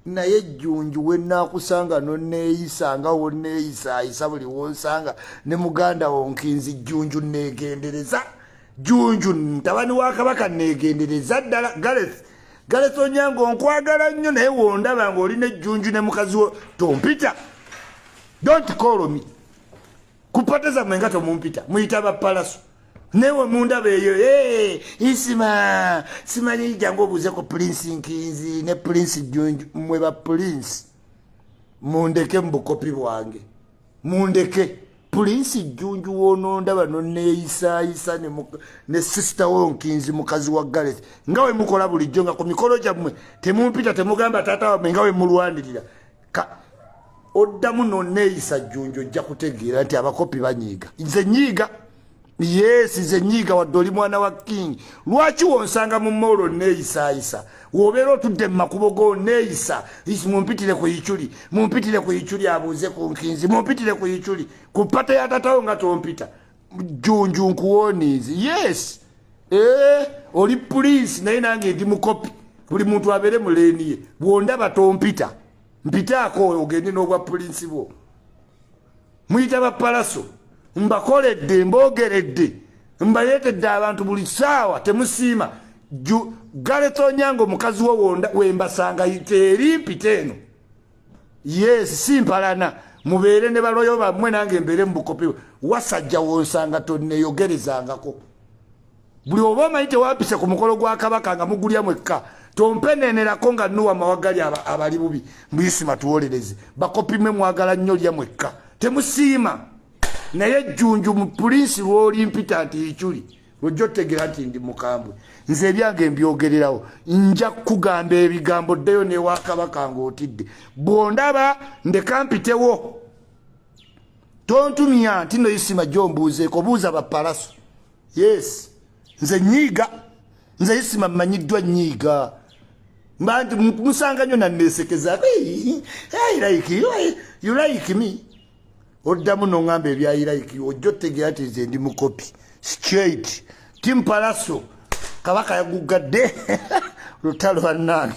naye Junjju we nakusanga nonneeyisanga wonneeyisa buli wonsanga ne muganda wo Nkinzi Junjju neegendereza Junjju ntabani wa Kabaka neegendereza ddala Gareth Onyango nkwagala nnyo naye wondaba ng'oli ne Junjju ne mukazi wo tompita. Don't call me. Kupoteza mwengato mumpita muyita bapalaso newe mundaba eyo isima simanyi jangu obuuze ku Prince Nkinzi ne Prince Junjju mwe ba Prince mundeke mbukopi bwange mundeke Prince Junjju wono ndaba nonneeyisa ne sister wo Nkinzi mukazi wa Gareth ngawe mukola bulijjo nga ku mikolo gyammwe temumpita temugamba taata wa ngawe mulwandirira oddamu nonneeyisa Junjju ojja kutegeera nti abakopi banyiiga nze nyiiga yes nze nyiiga wadde oli mwana wa King lwaki wonsanga mu mmoolo nneeyisayisa wobeera otudde mu makubo go nneeyisa mumpitire ku Icuri abuuze ku Nkinzi mumpitire ku Icuri ku pata ya tatawo nga tompita Junjju nkuwoniizi yes oli Prince naye nange ndi mukopi buli muntu abeere muleeni ye bwondaba tompita mpitaako ogende n'obwa Prince bo muyita bapalaso mbakoledde mbogeredde mbayetedde abantu buli ssaawa temusiima Gareth Onyango mukazi wo wembasanga teri mpita eno yes simpalana mubeere ne baloyo bammwe nange mbeere mu bukopi wasajja wonsanga tonneeyogerezangako buli oba omanyi tewampise ku mukolo gwa Kabaka nga mugulya mwekka tompenenerako nga nuwa mawagali abali bubi mbuyisima tuwolereze bakopi mwe mwagala nnyo lya mwekka temusiima naye Junjju mu Prince lw'oli mpita nti Icuri ojja otegera nti ndi mukambwe nze ebyange mbyogererawo nja kugamba ebigambo ddeyo newa Kabaka ng'otidde bw'ondaba ndeka mpitewo tontumya nti no isima gyombuuzeeko buuza bapalaso yes nze nyiiga nze isima mmanyiddwa nyiiga mbanti musanga nnyo nanneesekezaako you like me oddamu noŋŋamba ebya like ojja otegeera nti nze ndi mukopi straight timpalaso Kabaka yagugadde lutalo bannange